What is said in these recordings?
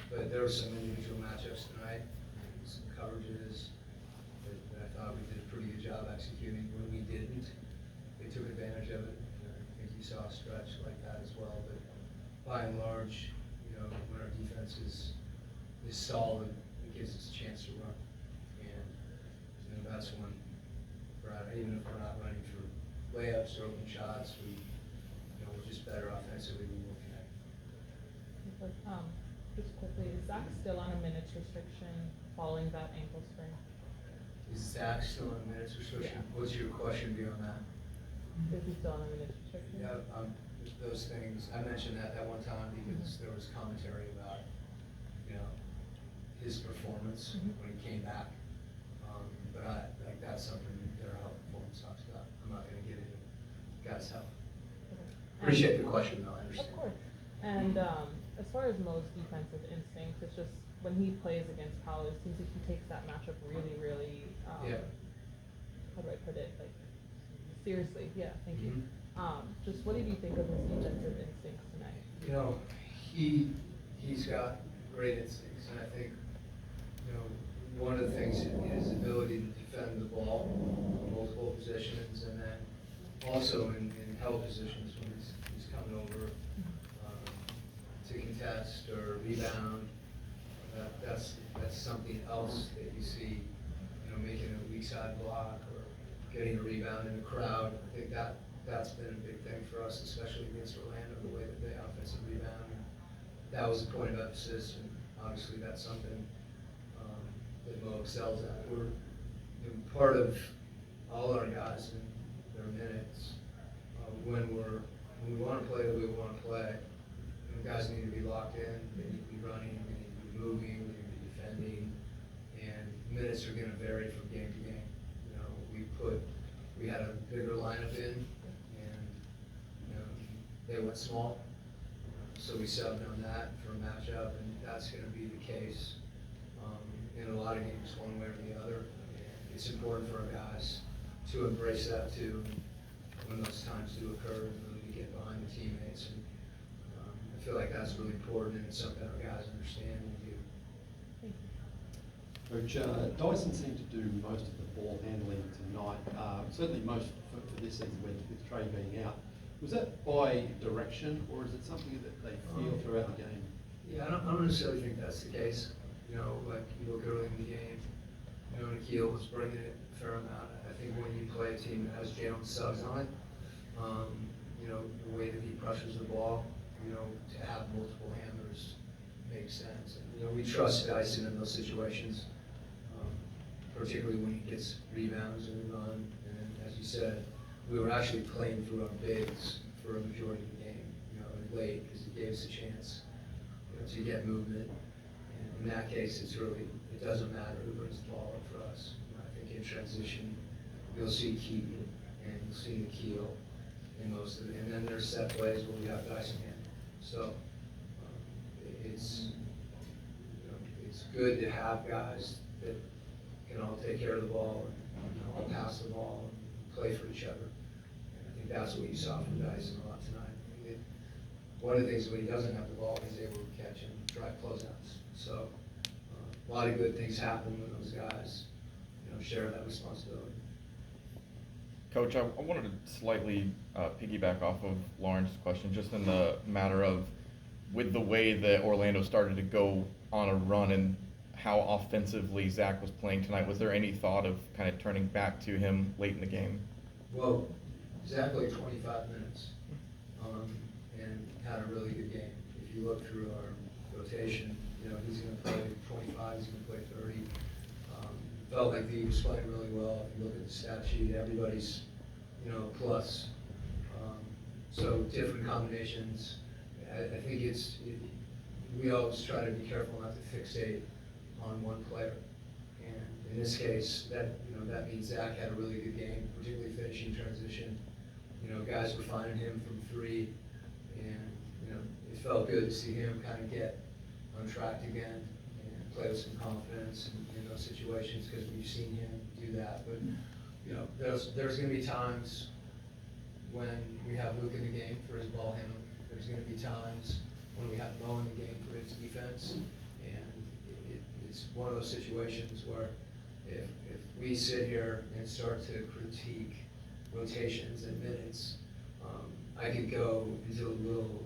But there were some individual matchups tonight, and some coverages that I thought we did a pretty good job executing. When we didn't, they took advantage of it. I think you saw a stretch like that as well. But by and large, when our defense is solid, it gives us a chance to run. And that's when even if we're not running for layups or open shots, we're just better offensively when we're connected. Just quickly, is Zach still on a minutes restriction following that ankle sprain? Is Zach still on minutes restriction? Yeah. What's your question beyond that? Is he still on a minutes restriction? Yeah, those things, I mentioned that one time because there was commentary about, his performance when he came back. But that's something their health performance talks about. I'm not gonna get into guys' health. Okay. Appreciate the question though, I understand. Of course. And as far as Mo's defensive instincts, it's just when he plays against Paolo, it seems like he takes that matchup really, really, Yeah. how do I put it, like, seriously, yeah, thank you. Mhm. Just what did you think of his defensive instincts tonight? He's got great instincts, and I think, one of the things is his ability to defend the ball in multiple positions, and then also in held positions when he's coming over to contest or rebound. That's something else that you see, making a weak side block or getting a rebound in the crowd. I think that's been a big thing for us, especially against Orlando, the way that they offensive rebound. That was a point of emphasis, and obviously that's something that Mo excels at. We're part of all our guys in their minutes. When we want to play the way we want to play, guys need to be locked in, they need to be running, they need to be moving, they need to be defending, and minutes are going to vary from game to game. We had a bigger lineup in, and they went small, so we subbed on that for a matchup, and that's going to be the case in a lot of games, one way or the other. And it's important for our guys to embrace that too, when those times do occur, and really get behind the teammates. And I feel like that's really important, and it's something our guys understand and do. Coach, Dyson seemed to do most of the ball handling tonight, certainly most for this season with Trey being out. Was that by direction, or is it something that they feel throughout the game? Yeah, I don't necessarily think that's the case. Like you look early in the game, Nikhil was bringing it a fair amount. I think when you play a team that has Jalen Suggs on it, the way that he pressures the ball, to have multiple handlers makes sense. And, we trust Dyson in those situations, particularly when he gets rebounds and run. And as you said, we were actually playing through our bigs for a majority of the game, late, because it gave us a chance, to get movement. And in that case, it doesn't matter who brings the ball up for us. I think in transition, you'll see Keaton and you'll see Nikhil in most of it. And then there's set plays where we have Dyson handle. So it's good to have guys that can all take care of the ball and all pass the ball and play for each other. And I think that's what you saw from Dyson a lot tonight. One of the things when he doesn't have the ball, he's able to catch and drive closeouts. So a lot of good things happen when those guys, share that responsibility. Coach, I wanted to slightly piggyback off of Lawrence's question, just in the matter of, with the way that Orlando started to go on a run and how offensively Zach was playing tonight, was there any thought of kind of turning back to him late in the game? Well, Zach played 25 minutes and had a really good game. If you look through our rotation, he's going to play 25, he's going to play 30. Felt like he was playing really well. If you look at the stat sheet, everybody's, plus. So different combinations. I think we always try to be careful not to fixate on one player. And in this case, that means Zach had a really good game, particularly finishing transition. Guys were finding him from three, and it felt good to see him kind of get on track again and play with some confidence in those situations, because we've seen him do that. But there's going to be times when we have Luke in the game for his ball handling. There's going to be times when we have Mo in the game for his defense, one of those situations where if we sit here and start to critique rotations and minutes, I could go into a little,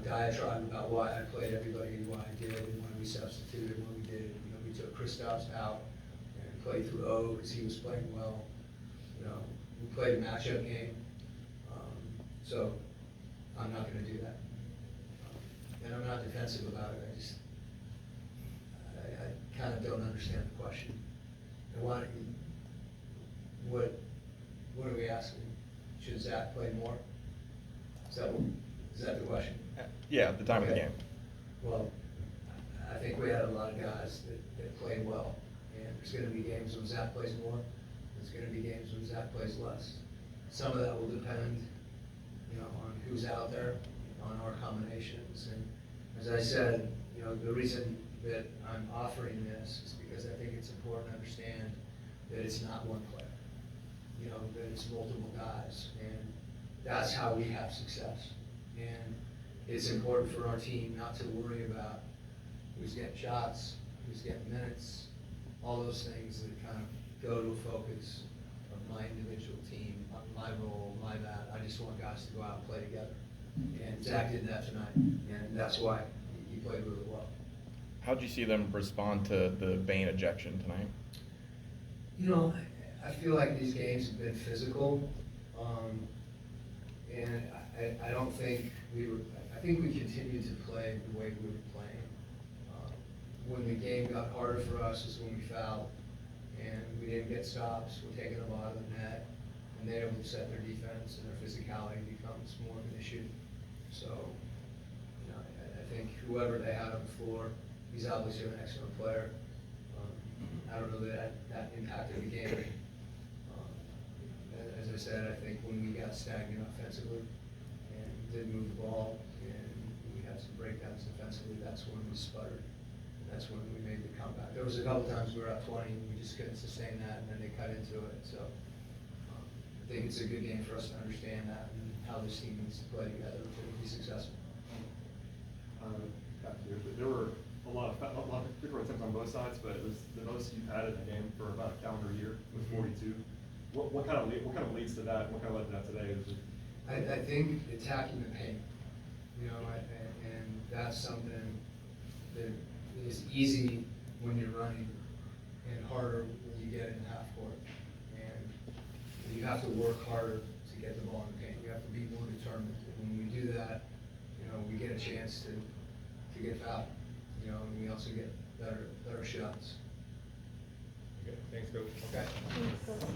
diatribe about why I played everybody, why I did, and why we substituted when we did. We took Kristaps out and played through O because he was playing well. We played a matchup game, so I'm not gonna do that. And I'm not defensive about it, I kind of don't understand the question. And what are we asking? Should Zach play more? Is that the question? Yeah, at the time of the Okay. game. Well, I think we had a lot of guys that played well, and there's gonna be games when Zach plays more, there's gonna be games when Zach plays less. Some of that will depend, on who's out there, on our combinations, and as I said, the reason that I'm offering this is because I think it's important to understand that it's not one player, that it's multiple guys, and that's how we have success. And it's important for our team not to worry about who's getting shots, who's getting minutes, all those things that kind of go to a focus of my individual team, my role, my that. I just want guys to go out and play together. And Zach did that tonight, and that's why he played really well. How'd you see them respond to the Bain ejection tonight? I feel like these games have been physical, and I don't think I think we continued to play the way we were playing. When the game got harder for us is when we fouled, and we didn't get stops, we're taking them out of the net, and they don't set their defense, and their physicality becomes more of an issue. So, I think whoever they had on the floor, he's obviously an excellent player. I don't know that impacted the game. As I said, I think when we got stagnant offensively and didn't move the ball and we had some breakdowns defensively, that's when we sputtered. And that's when we made the comeback. There was a couple times we were up 20 and we just couldn't sustain that, and then they cut into it. So I think it's a good game for us to understand that and how this team needs to play together to be successful. There were a lot of frequent attempts on both sides, but it was the most you've had in a game for about a calendar year with 42. What kind of leads to that? What kind of led to that today? I think attacking the paint, and that's something that is easy when you're running and harder when you get in half court. And you have to work harder to get the ball in the paint. You have to be more determined. And when we do that, we get a chance to get fouled, and we also get better shots. Okay, thanks, Coach. Okay. Thanks, Coach.